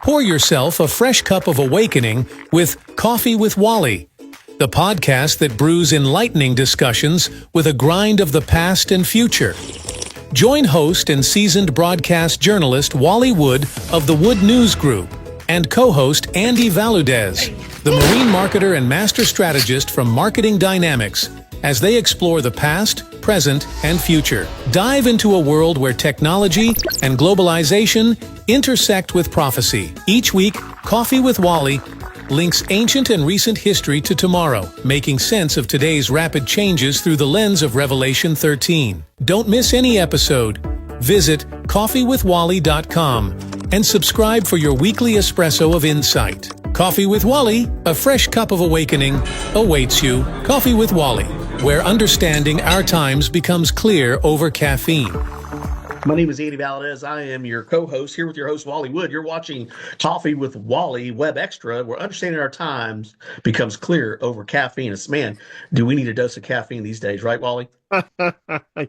Pour yourself a fresh cup of awakening with Coffee with Wally, the podcast that brews enlightening discussions with a grind of the past and future. Join host and seasoned broadcast journalist Wally Wood of the Wood News Group and co-host Andy Valudes, the marine marketer and master strategist from Marketing Dynamics, as they explore the past, present, and future. Dive into a world where technology and globalization intersect with prophecy. Each week, Coffee with Wally links ancient and recent history to tomorrow, making sense of today's rapid changes through the lens of Revelation 13. Don't miss any episode. Visit coffeewithwally.com and subscribe for your weekly espresso of insight. Coffee with Wally, a fresh cup of awakening, awaits you. Coffee with Wally, where understanding our times becomes clear over caffeine. My name is Andy Valudes. I am your co-host here with your host, Wally Wood. You're watching Coffee with Wally Web Extra, where understanding our times becomes clear over caffeine. It's, man, do we need a dose of caffeine these days, right, Wally?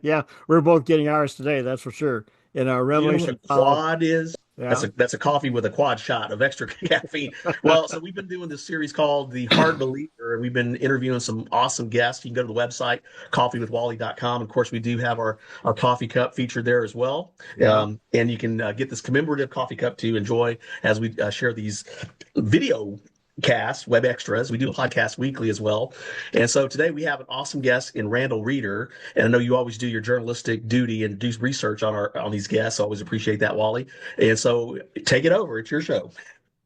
Yeah, we're both getting ours today, that's for sure. In our Revelation. You know what a quad is? Yeah. That's a coffee with a quad shot of extra caffeine. Well, so we've been doing this series called The Hard Believer, and we've been interviewing some awesome guests. You can go to the website, coffeewithwally.com. Of course, we do have our coffee cup featured there as well. Yeah. And you can get this commemorative coffee cup to enjoy as we share these video cast, web extras. We do a podcast weekly as well. And so today we have an awesome guest in Randal Reeder. And I know you always do your journalistic duty and do research on these guests. I always appreciate that, Wally. And so take it over. It's your show.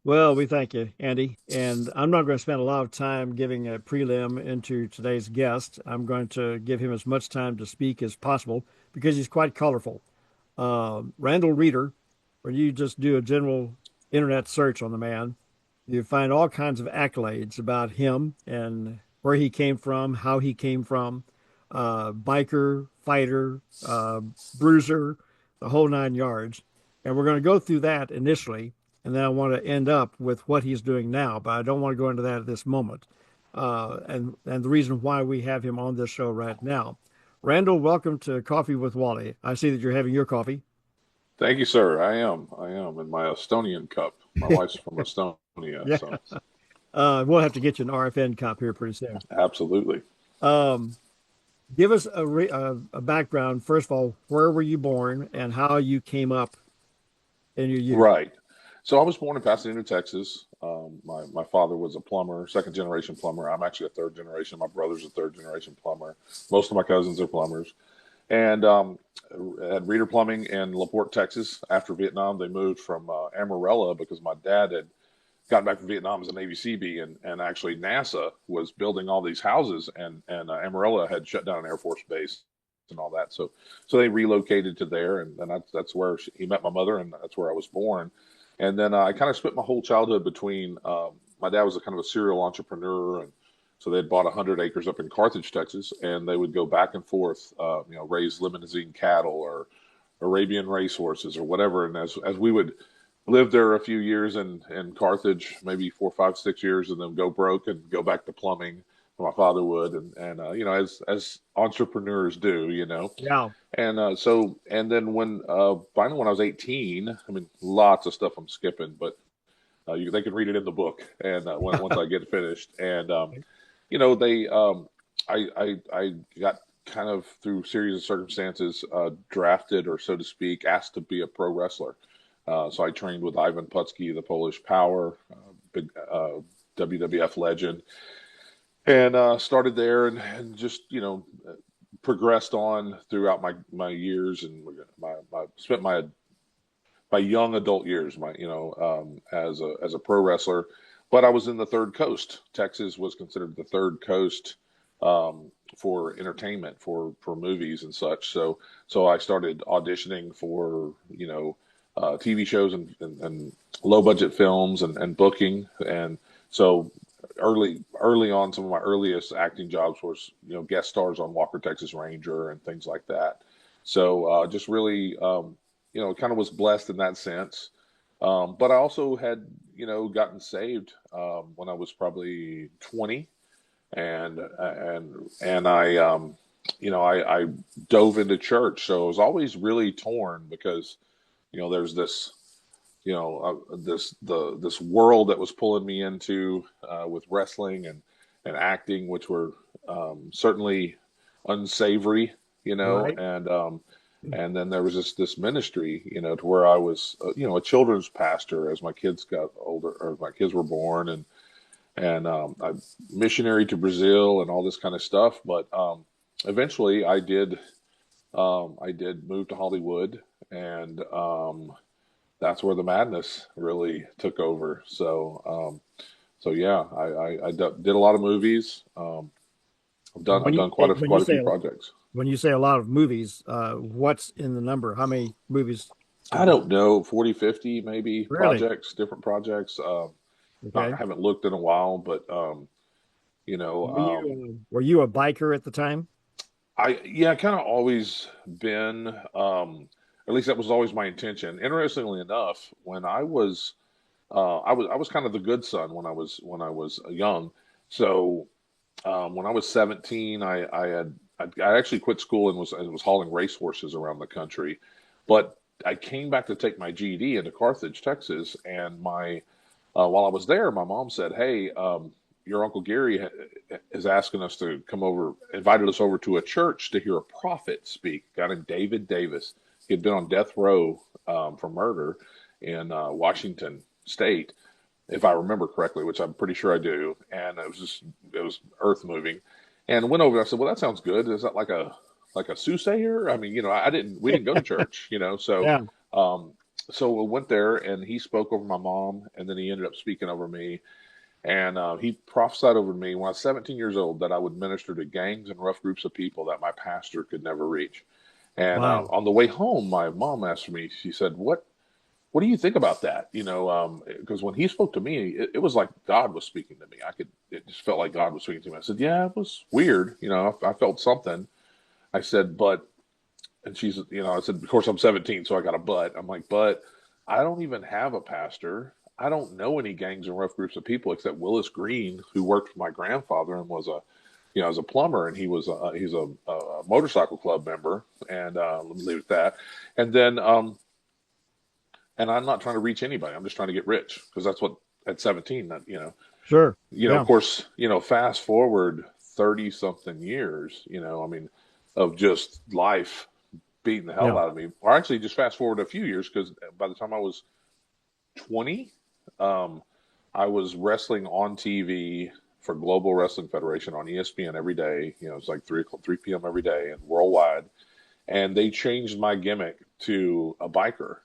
Well, we thank you, Andy. And I'm not going to spend a lot of time giving a prelim into today's guest. I'm going to give him as much time to speak as possible because he's quite colorful. Randal Reeder, when you just do a general internet search on the man, you find all kinds of accolades about him and where he came from, how he came from, biker, fighter, bruiser, the whole 9 yards. And we're going to go through that initially, and then I want to end up with what he's doing now, but I don't want to go into that at this moment. And the reason why we have him on this show right now. Randal, welcome to Coffee with Wally. I see that you're having your coffee. Thank you, sir. I am in my Estonian cup. My wife's from Estonia. Yeah. So. We'll have to get you an RFN cup here pretty soon. Absolutely. Give us a background. First of all, where were you born and how you came up in your youth? Right. So I was born in Pasadena, Texas. My father was a plumber, second generation plumber. I'm actually a third generation. My brother's a third generation plumber. Most of my cousins are plumbers. And had Reeder Plumbing in LaPorte, Texas. After Vietnam, they moved from Amarillo because my dad had gotten back from Vietnam as a Navy Seabee, and actually NASA was building all these houses, and Amarillo had shut down an Air Force base and all that. So they relocated to there, and that's where he met my mother, and that's where I was born. And then I kind of spent my whole childhood between my dad was a kind of a serial entrepreneur, and so they'd bought 100 acres up in Carthage, Texas, and they would go back and forth, raise limousine cattle or Arabian racehorses or whatever. And as we would live there a few years in Carthage, maybe 4, 5, 6 years, and then go broke and go back to plumbing. My father would, and as entrepreneurs do, Yeah. And and then finally when I was 18, I mean, lots of stuff I'm skipping, but they can read it in the book, and once I get finished, and I got kind of through a series of circumstances drafted, or so to speak, asked to be a pro wrestler. So I trained with Ivan Putski, the Polish Power, big WWF legend, and started there and just progressed on throughout my years, and spent my young adult years as a pro wrestler. But I was in the Third Coast. Texas was considered the Third Coast for entertainment, for movies and such. So I started auditioning for TV shows and low budget films and booking. And so early on, some of my earliest acting jobs was guest stars on Walker Texas Ranger and things like that. So just really kind of was blessed in that sense. But I also had gotten saved when I was probably 20, and I dove into church. So I was always really torn because there's this this world that was pulling me into with wrestling and acting, which were certainly unsavory, Right. and then there was this ministry, to where I was, a children's pastor as my kids got older, or my kids were born, and I missionary to Brazil and all this kind of stuff. But eventually, I did move to Hollywood, and that's where the madness really took over. So yeah, I did a lot of movies. I've done quite a few projects. When you say a lot of movies, what's in the number? How many movies? I don't know, 40, 50 maybe Really? different projects. I Okay. haven't looked in a while, but you know, Were you a biker at the time? I kind of always been, at least that was always my intention. Interestingly enough, when I was kind of the good son when I was young. So when I was 17, I actually quit school and was hauling racehorses around the country, but I came back to take my GED into Carthage, Texas, and while I was there, my mom said, "Hey, your Uncle Gary is asking us to come over, invited us over to a church to hear a prophet speak, a guy named David Davis. He had been on death row for murder in Washington State, if I remember correctly, which I'm pretty sure I do. And it was earth moving. And went over. I said, "Well, that sounds good. Is that like a soothsayer? I mean, we didn't go to church, So, Yeah. so we went there, and he spoke over my mom, and then he ended up speaking over me. And he prophesied over me when I was 17 years old that I would minister to gangs and rough groups of people that my pastor could never reach. And Wow. on the way home, my mom asked me, she said, what do you think about that? Because when he spoke to me, it was like God was speaking to me. It just felt like God was speaking to me. I said, yeah, it was weird. I felt something. I said, and she's, I said, of course I'm 17, so I got a but. I'm like, but I don't even have a pastor. I don't know any gangs and rough groups of people except Willis Green, who worked for my grandfather and was as a plumber, and he's a motorcycle club member. And let me leave it at that. And then, and I'm not trying to reach anybody. I'm just trying to get rich, because that's what at 17, Sure. Yeah. of course, fast forward 30 something years, I mean, of just life beating the hell Yeah. out of me. Or actually, just fast forward a few years, because by the time I was 20, I was wrestling on TV for Global Wrestling Federation on ESPN every day. It's like 3 p.m. every day and worldwide. And they changed my gimmick to a biker.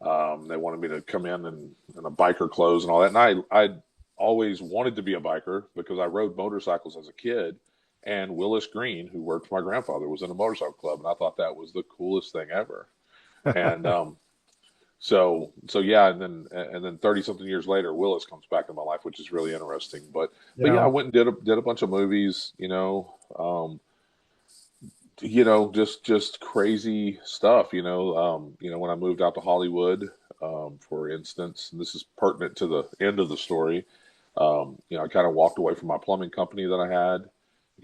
They wanted me to come in a biker clothes and all that. And I always wanted to be a biker because I rode motorcycles as a kid. And Willis Green, who worked for my grandfather, was in a motorcycle club. And I thought that was the coolest thing ever. And so yeah, and then 30 something years later, Willis comes back in my life, which is really interesting. But yeah, I Yeah. went and did a bunch of movies, just crazy stuff, when I moved out to Hollywood, for instance, and this is pertinent to the end of the story. I kind of walked away from my plumbing company that I had,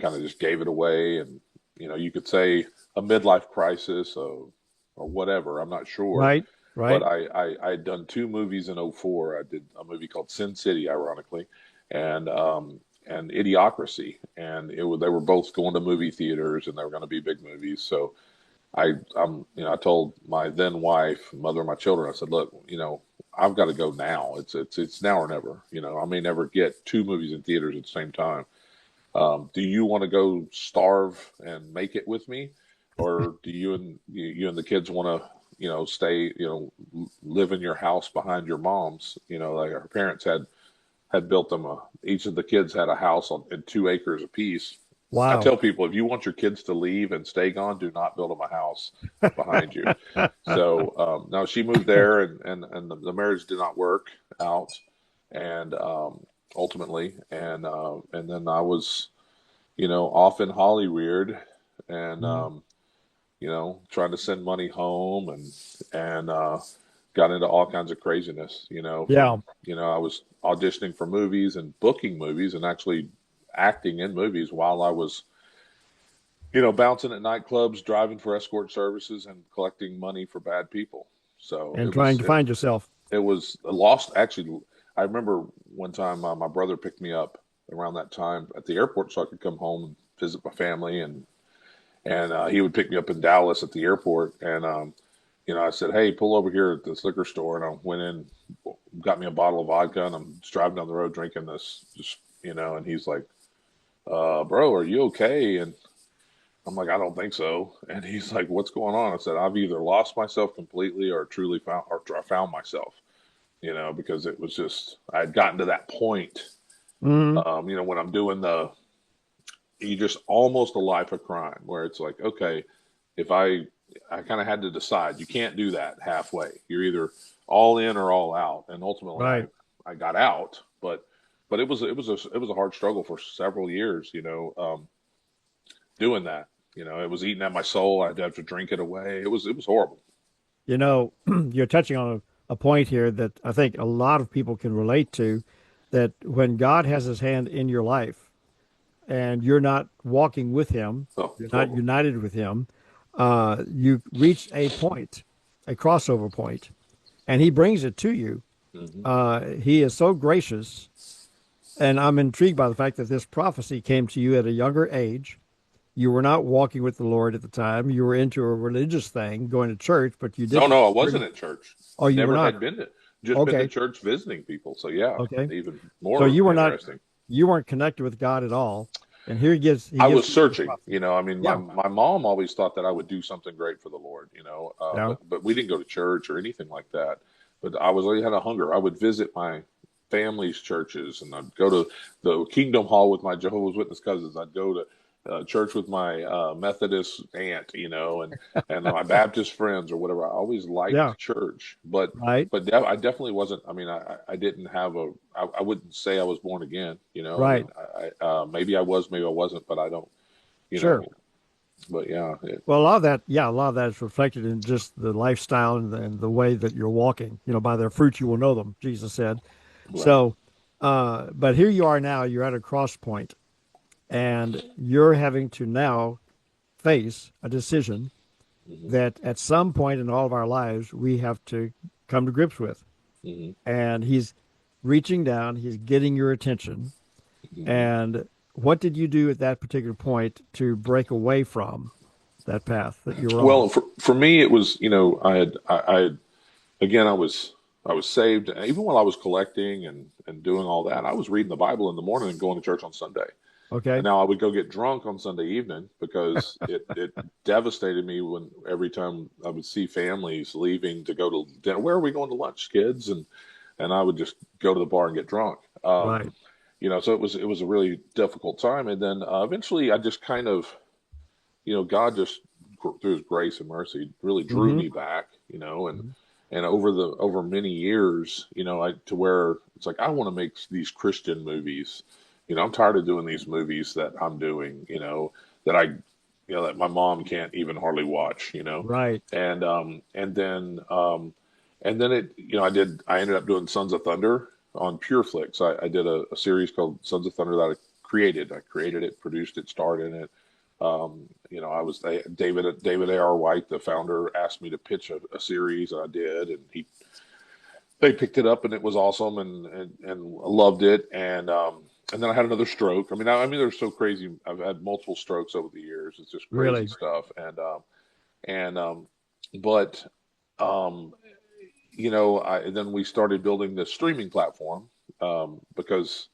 kind of just gave it away. And, you could say a midlife crisis or whatever, I'm not sure. Right. But Right. I had done 2 movies in '04. I did a movie called Sin City, ironically, and Idiocracy, and they were both going to movie theaters, and they were going to be big movies. So I told my then wife, mother of my children, I said, look, I've got to go now. It's now or never. I may never get 2 movies in theaters at the same time. Do you want to go starve and make it with me, or do you and the kids want to stay, live in your house behind your mom's? Like her parents had built them each of the kids had a house in 2 acres apiece. I Wow. tell people, if you want your kids to leave and stay gone, do not build them a house behind you. So now she moved there, and the marriage did not work out, and ultimately, and then I was, off in Hollywood, and Mhm. trying to send money home, and got into all kinds of craziness, Yeah. I was auditioning for movies and booking movies and actually acting in movies while I was, bouncing at nightclubs, driving for escort services, and collecting money for bad people. So And trying to find yourself. It was lost. Actually, I remember one time my brother picked me up around that time at the airport so I could come home and visit my family, and he would pick me up in Dallas at the airport, and I said, "Hey, pull over here at this liquor store," and I went in, got me a bottle of vodka, and I'm just driving down the road drinking this, and he's like, "Bro, are you okay?" And I'm like, "I don't think so." And he's like, "What's going on?" I said, "I've either lost myself completely or I found myself, because it was just, I had gotten to that point, when I'm doing you just almost a life of crime where it's like, okay, if I kind of had to decide, you can't do that halfway. You're either all in or all out. And ultimately Right. I got out, but it was a hard struggle for several years, doing that. It was eating at my soul. I'd have to drink it away. It was horrible. You're touching on a point here that I think a lot of people can relate to, that when God has his hand in your life and you're not walking with him, Oh, you're not horrible. united with him, you reach a point, a crossover point, and he brings it to you. Hmm. He is so gracious. And I'm intrigued by the fact that this prophecy came to you at a younger age. You were not walking with the Lord at the time. You were into a religious thing, going to church, but you Oh didn't. no, I wasn't at church. Oh, you were Never not. had just been to Okay. church visiting people. So yeah, Okay. even So more you were not, interesting. you weren't connected with God at all. And here he I gives was you this searching, prophecy. I mean, Yeah. my mom always thought that I would do something great for the Lord, Yeah. but we didn't go to church or anything like that. But I had a hunger. I would visit my family's churches, and I'd go to the Kingdom Hall with my Jehovah's Witness cousins. I'd go to church with my Methodist aunt, and my Baptist friends or whatever. I always Yeah. liked church, but Right. I definitely wasn't. I mean, I didn't have I wouldn't say I was born again. I Right. mean, maybe I was, maybe I wasn't, but I don't. You Sure. know, but yeah, Well, a lot of that is reflected in just the lifestyle and the way that you're walking. By their fruits you will know them, Jesus said. right. So, but here you are now, you're at a cross point, and you're having to now face a decision Hmm. that at some point in all of our lives we have to come to grips with. Hmm. And he's reaching down, he's getting your attention. Hmm. And what did you do at that particular point to break away from that path that you were on? Well, for me, it was, I had again, I was saved, and even while I was collecting and doing all that, I was reading the Bible in the morning and going to church on Sunday. And Okay. now I would go get drunk on Sunday evening because it devastated me when every time I would see families leaving to go to dinner. Where are we going to lunch, kids? And I would just go to the bar and get drunk. Right. So it was a really difficult time. And then eventually I just kind of, God just through his grace and mercy really drew Mm-hmm. me back, and over many years, to where it's like I want to make these Christian movies. I'm tired of doing these movies that I'm doing, that that my mom can't even hardly watch, Right. and then I ended up doing Sons of Thunder on PureFlix. I did a series called Sons of Thunder that I created it, produced it, starred in it. David A.R. White, the founder, asked me to pitch a series, and I did, and they picked it up, and it was awesome, and loved it, and then I had another stroke. I mean, they're so crazy. I've had multiple strokes over the years. It's just crazy Really. stuff, and but um, then we started building this streaming platform, because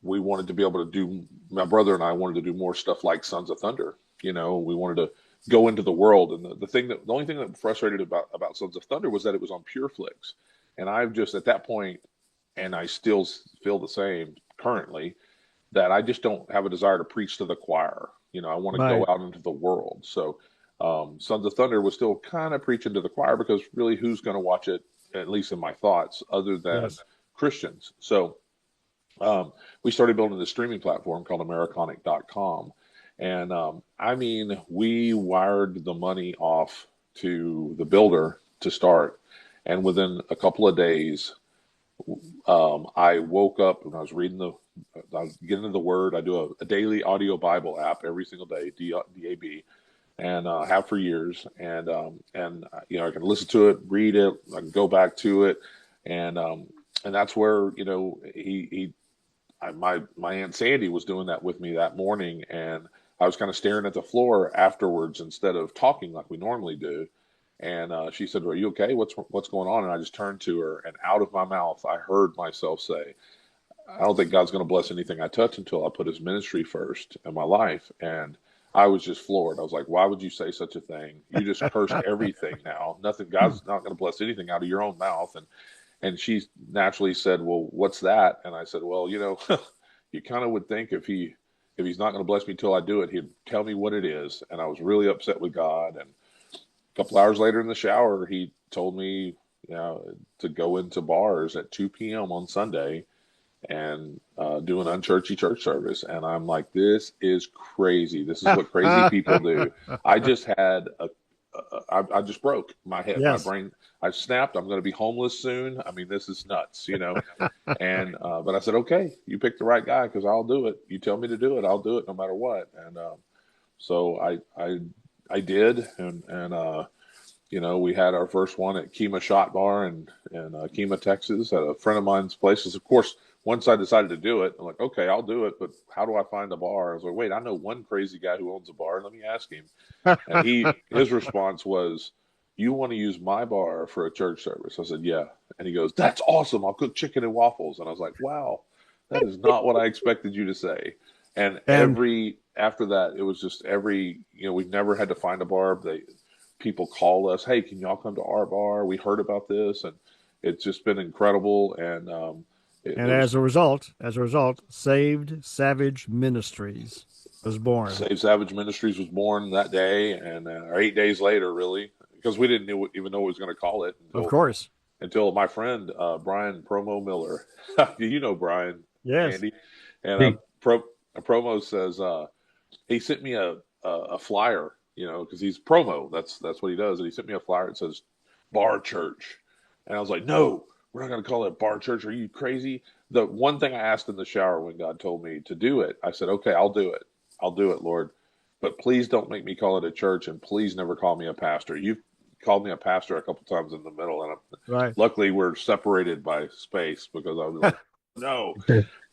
we wanted to be able to do, my brother and I wanted to do more stuff like Sons of Thunder. We wanted to go into the world. And the only thing that frustrated about Sons of Thunder was that it was on PureFlix. And I've just, at that point, and I still feel the same currently, that I just don't have a desire to preach to the choir. I want to go Right. out into the world. So, Sons of Thunder was still kind of preaching to the choir, because really, who's going to watch it, at least in my thoughts, other than Yes. Christians? So, we started building this streaming platform called Americonic.com. And we wired the money off to the builder to start. And within a couple of days, I woke up and I was getting into the Word. I do a daily audio Bible app every single day, DAB. and have for years. And I can listen to it, read it, I can go back to it, and that's where my Aunt Sandy was doing that with me that morning, and I was kind of staring at the floor afterwards instead of talking like we normally do. And she said, "Are you okay? What's going on?" And I just turned to her, and out of my mouth, I heard myself say, "I don't think God's going to bless anything I touch until I put His ministry first in my life." And I was just floored. I was like, "Why would you say such a thing? You just cursed everything now. Nothing. God's not going to bless anything out of your own mouth." And she naturally said, "Well, what's that?" And I said, "Well, you kind of would think if He's not going to bless me till I do it, He'd tell me what it is." And I was really upset with God. And a couple hours later in the shower, He told me, to go into bars at 2 p.m. on Sunday and do an unchurchy church service. And I'm like, this is crazy. This is what crazy people do. I just had I just broke my head, my Yes. brain. I snapped. I'm going to be homeless soon. I mean, this is nuts, And but I said, okay, you picked the right guy because I'll do it. You tell me to do it, I'll do it no matter what. And so I did, and we had our first one at Kemah Shot Bar in Kemah, Texas, at a friend of mine's places. Of course, once I decided to do it, I'm like, okay, I'll do it, but how do I find a bar? I was like, wait, I know one crazy guy who owns a bar. Let me ask him. And his response was, "You want to use my bar for a church service?" I said, "Yeah." And he goes, "That's awesome. I'll cook chicken and waffles." And I was like, wow, that is not what I expected you to say. And after that, it was just we've never had to find a bar. People call us, "Hey, can y'all come to our bar? We heard about this." And it's just been incredible. And as a result, Saved Savage Ministries was born. Save Savage Ministries was born that day, and 8 days later, really, because we didn't even know what we was going to call it. Of course. Until my friend Brian Promo Miller, you know Brian, yes, Andy, and Promo says he sent me a flyer, because he's Promo. That's what he does, and he sent me a flyer. It says Bar Church, and I was like, no, we're not going to call it Bar Church. Are you crazy? The one thing I asked in the shower when God told me to do it, I said, okay, I'll do it. I'll do it, Lord. But please don't make me call it a church, and please never call me a pastor. You've called me a pastor a couple times in the middle, and right. Luckily we're separated by space, because I was like, no.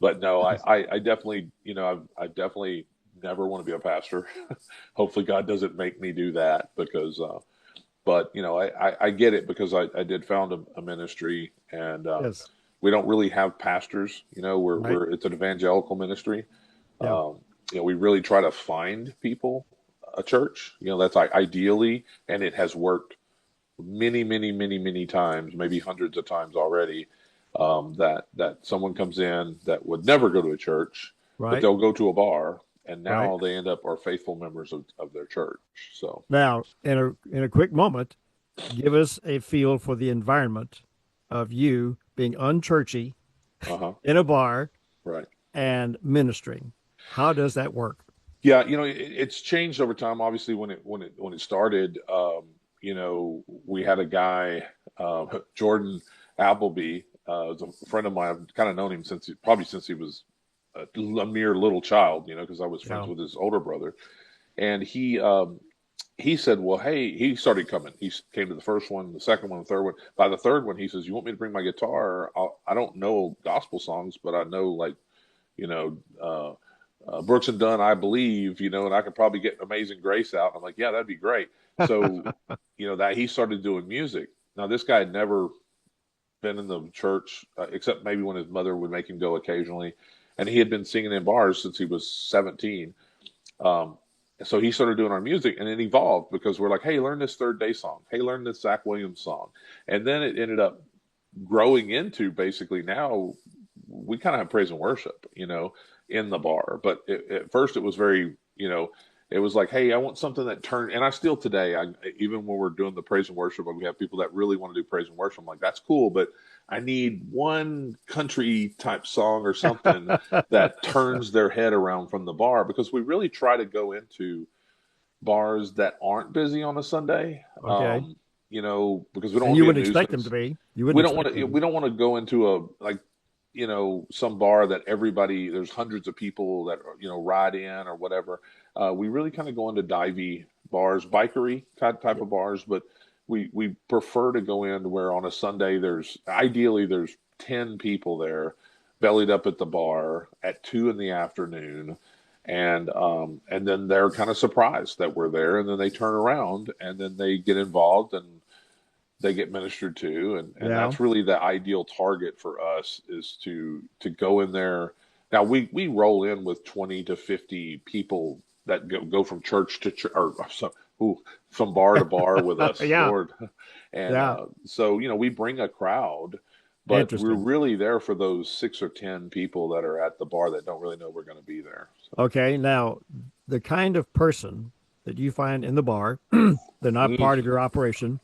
But no, I definitely, I definitely never want to be a pastor. Hopefully God doesn't make me do that, because but I get it, because I did found a ministry, and yes. We don't really have pastors. We're it's an evangelical ministry. Yeah. We really try to find people a church. That's ideally, and it has worked many, many, many, many times, maybe hundreds of times already. That someone comes in that would never go to a church, but they'll go to a bar, and now they end up are faithful members of their church. So now, in a quick moment, give us a feel for the environment of you being unchurchy in a bar, right, and ministering. How does that work? Yeah, it's changed over time. Obviously, when it started, we had a guy, Jordan Appleby, was a friend of mine. I've kind of known him since he was a mere little child, because I was friends with his older brother. And he said, well, hey, he started coming. He came to the first one, the second one, the third one. By the third one, he says, "You want me to bring my guitar? I don't know gospel songs, but I know, like, Brooks and Dunn, I Believe, and I could probably get Amazing Grace out." I'm like, yeah, that'd be great. So, that he started doing music. Now, this guy had never been in the church, except maybe when his mother would make him go occasionally. And he had been singing in bars since he was 17. So he started doing our music, and it evolved, because we're like, hey, learn this Third Day song. Hey, learn this Zach Williams song. And then it ended up growing into, basically, now we kind of have praise and worship, in the bar. But at first it was very, it was like, hey, I want something that turned, and I still today, even when we're doing the praise and worship, we have people that really want to do praise and worship. I'm like, that's cool, but I need one country type song or something that turns their head around from the bar, because we really try to go into bars that aren't busy on a Sunday. Okay. Because we don't. And you wouldn't expect them to be. We don't want to. We don't want to go into some bar that there's hundreds of people that ride in or whatever. We really kind of go into divey bars, bikery type of bars, but we prefer to go in where on a Sunday ideally there's 10 people there, bellied up at the bar at 2 p.m, and then they're kind of surprised that we're there, and then they turn around and then they get involved and they get ministered to, and that's really the ideal target for us, is to go in there. Now we roll in with 20 to 50 people that go from church to church, or from bar to bar with us, Lord. And so, we bring a crowd, but we're really there for those 6 or 10 people that are at the bar that don't really know we're going to be there. So. Okay, now the kind of person that you find in the bar, they're not part of your operation.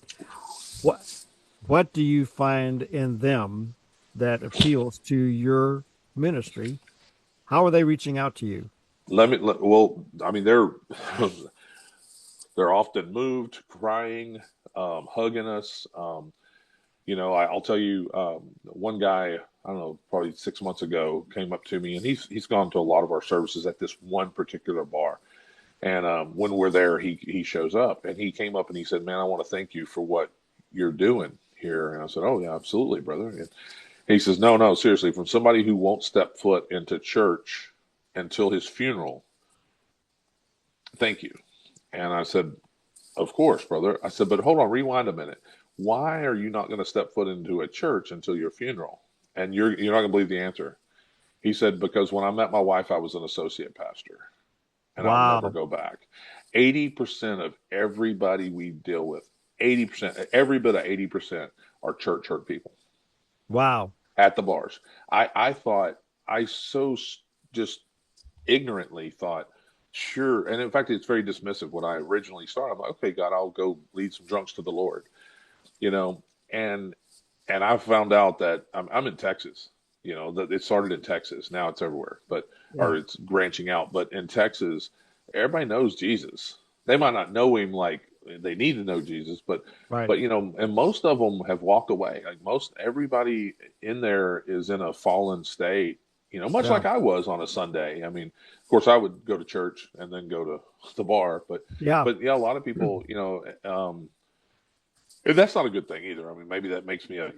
What do you find in them that appeals to your ministry? How are they reaching out to you? They're often moved, crying, hugging us. I'll tell you, one guy, I don't know, probably 6 months ago, came up to me, and he's gone to a lot of our services at this one particular bar. And when we're there, he shows up, and he came up and he said, "Man, I want to thank you for what you're doing here." And I said, "Oh yeah, absolutely, brother." And he says, No, seriously, from somebody who won't step foot into church until his funeral, thank you. And I said, "Of course, brother." I said, "But hold on, rewind a minute. Why are you not going to step foot into a church until your funeral?" And you're not going to believe the answer. He said, "Because when I met my wife, I was an associate pastor, and I'll never go back." 80% of everybody we deal with, 80%, every bit of 80% are church hurt people. Wow. At the bars. I thought, just ignorantly thought, sure. And in fact, it's very dismissive when I originally started. I'm like, okay, God, I'll go lead some drunks to the Lord, and I found out that I'm in Texas, that it started in Texas. Now it's everywhere, or it's branching out. But in Texas, everybody knows Jesus. They might not know him like they need to know Jesus, but and most of them have walked away. Like everybody in there is in a fallen state, much like I was on a Sunday. I mean, of course I would go to church and then go to the bar, but a lot of people, that's not a good thing either. I mean, maybe that makes me a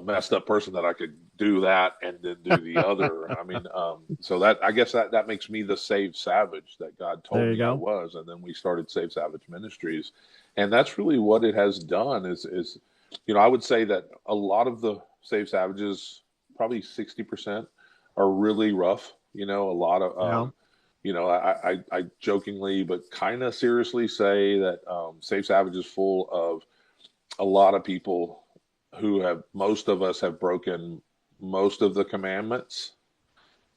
messed up person, that I could do that and then do the other. I mean, so that, I guess that makes me the Saved Savage that God told me I was. And then we started Saved Savage Ministries. And that's really what it has done is, I would say that a lot of the Saved Savages, probably 60%, are really rough. A lot of, I jokingly, but kind of seriously say that Saved Savage is full of a lot of people who most of us have broken most of the commandments,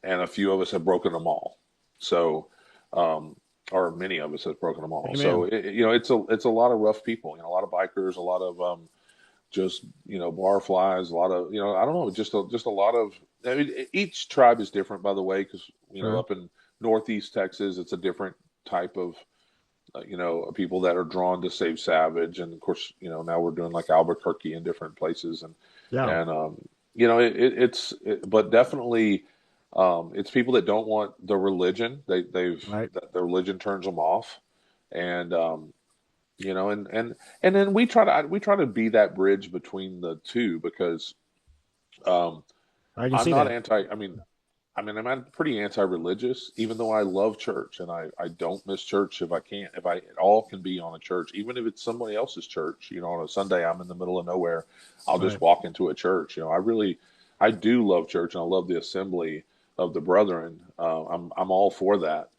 and a few of us have broken them all. So, or many of us have broken them all. Amen. So, it's a lot of rough people, a lot of bikers, a lot of, just, bar flies, a lot of, I don't know, just a lot of, I mean, each tribe is different, by the way, because, up in Northeast Texas, it's a different type of, people that are drawn to Save Savage. And of course, now we're doing like Albuquerque and different places. But definitely, it's people that don't want the religion. The religion turns them off. And, and then we try to be that bridge between the two, because, I'm pretty anti-religious, even though I love church, and I don't miss church if I can. It all can be on a church, even if it's somebody else's church. On a Sunday, I'm in the middle of nowhere, I'll just walk into a church. I do love church, and I love the assembly of the brethren. I'm all for that.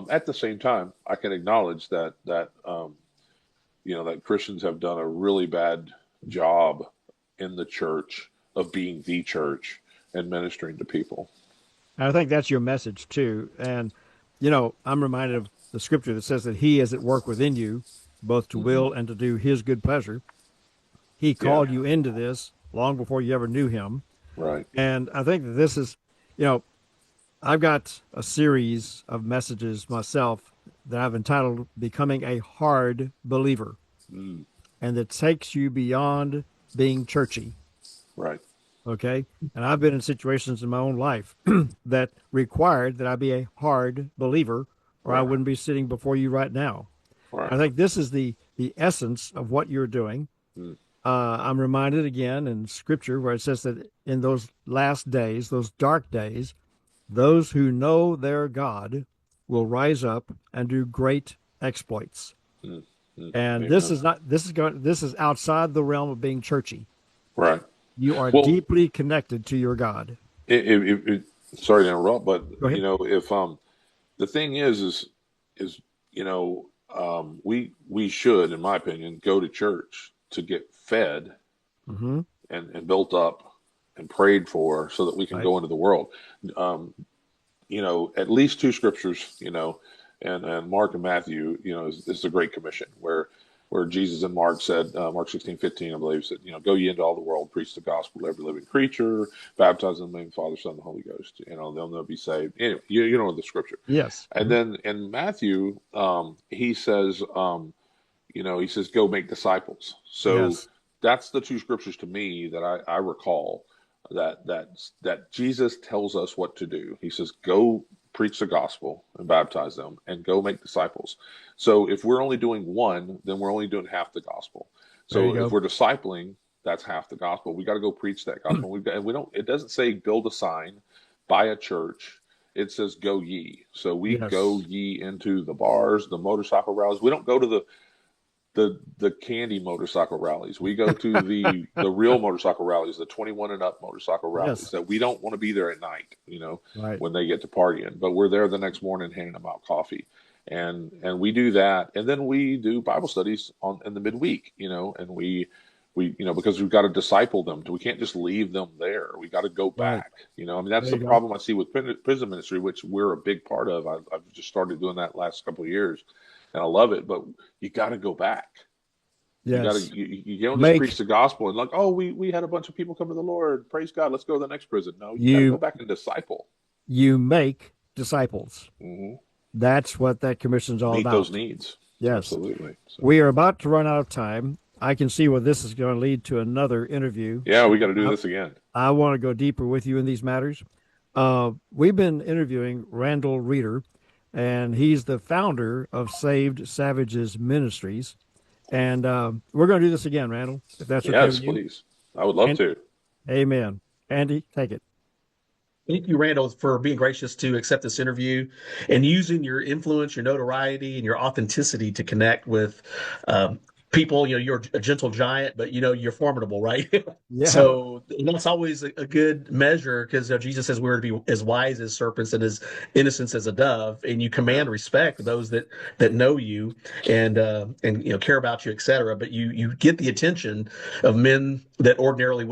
At the same time, I can acknowledge that that Christians have done a really bad job in the church of being the church and ministering to people. I think that's your message too. And, I'm reminded of the scripture that says that he is at work within you, both to will and to do his good pleasure. He called you into this long before you ever knew him. Right. And I think that this is, I've got a series of messages myself that I've entitled Becoming a Hard Believer. And that takes you beyond being churchy. Right. Okay. And I've been in situations in my own life that required that I be a hard believer, or I wouldn't be sitting before you right now. I think this is the essence of what you're doing. Mm. I'm reminded again in Scripture where it says that in those last days, those dark days, those who know their God will rise up and do great exploits. Mm. Mm. And Amen. this is outside the realm of being churchy. Right. You are Well, deeply connected to your God. sorry to interrupt, but Go ahead. if the thing is we should, in my opinion, go to church to get fed Mm-hmm. and built up and prayed for so that we can Right. go into the world. At least two scriptures, and Mark and Matthew, is the Great Commission where Jesus in Mark said, Mark 16:15, I believe, said, go ye into all the world, preach the gospel to every living creature, baptize them in the name of the Father, Son, and the Holy Ghost. They'll be saved. Anyway, you know the scripture. Yes. And then in Matthew, he says, he says, go make disciples. So Yes. that's the two scriptures to me that I recall that Jesus tells us what to do. He says, go preach the gospel and baptize them and go make disciples. So if we're only doing one, then we're only doing half the gospel. So if we're discipling, that's half the gospel. We got to go preach that gospel. It doesn't say build a sign, buy a church. It says go ye. So we go ye into the bars, the motorcycle rallies. We don't go to the candy motorcycle rallies. We go to the real motorcycle rallies, the 21 and up motorcycle rallies that we don't want to be there at night, when they get to partying, but we're there the next morning handing them out coffee. And we do that. And then we do Bible studies in the midweek, and we because we've got to disciple them. We can't just leave them there. We got to go back. That's the problem I see with prison ministry, which we're a big part of. I've just started doing that last couple of years. And I love it, but you got to go back. Yes. You don't just preach the gospel and we had a bunch of people come to the Lord. Praise God. Let's go to the next prison. No, you got to go back and disciple. You make disciples. Mm-hmm. That's what that commission's all about. Meet those needs. Yes. Absolutely. So. We are about to run out of time. I can see where this is going to lead to another interview. Yeah, we got to do this again. I want to go deeper with you in these matters. We've been interviewing Randal Reeder, and he's the founder of Savage Ministries. And we're going to do this again, Randal, if that's okay with you. Yes, please. I would love to. Amen. Andy, take it. Thank you, Randal, for being gracious to accept this interview and using your influence, your notoriety, and your authenticity to connect with people. You're a gentle giant, but you're formidable, right? Yeah. So that's always a good measure, because Jesus says we're to be as wise as serpents and as innocent as a dove, and you command respect to those that know you and care about you, etc. But you get the attention of men that ordinarily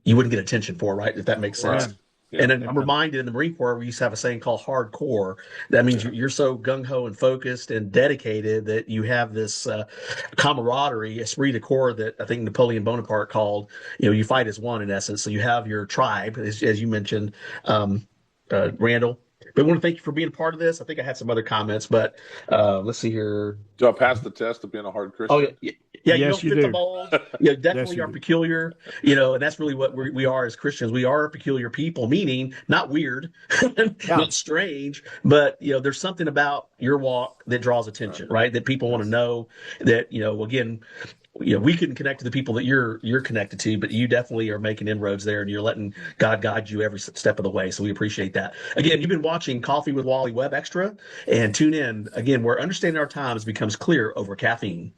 you wouldn't get attention for, right? If that makes sense. Right. Yeah. And I'm reminded in the Marine Corps, we used to have a saying called hardcore. That means you're so gung-ho and focused and dedicated that you have this camaraderie, esprit de corps, that I think Napoleon Bonaparte called, you fight as one in essence. So you have your tribe, as you mentioned, Randal. But I want to thank you for being a part of this. I think I had some other comments, but let's see here. Do I pass the test of being a hard Christian? Oh, yeah. Yeah, you don't fit the mold. Definitely yes, are peculiar, and that's really what we are as Christians. We are a peculiar people, meaning not weird, not strange, but there's something about your walk that draws attention, right? That people want to know that, again, we couldn't connect to the people that you're connected to, but you definitely are making inroads there, and you're letting God guide you every step of the way. So we appreciate that. Again, you've been watching Coffee with Wally Web Extra, and tune in again where understanding our times becomes clear over caffeine.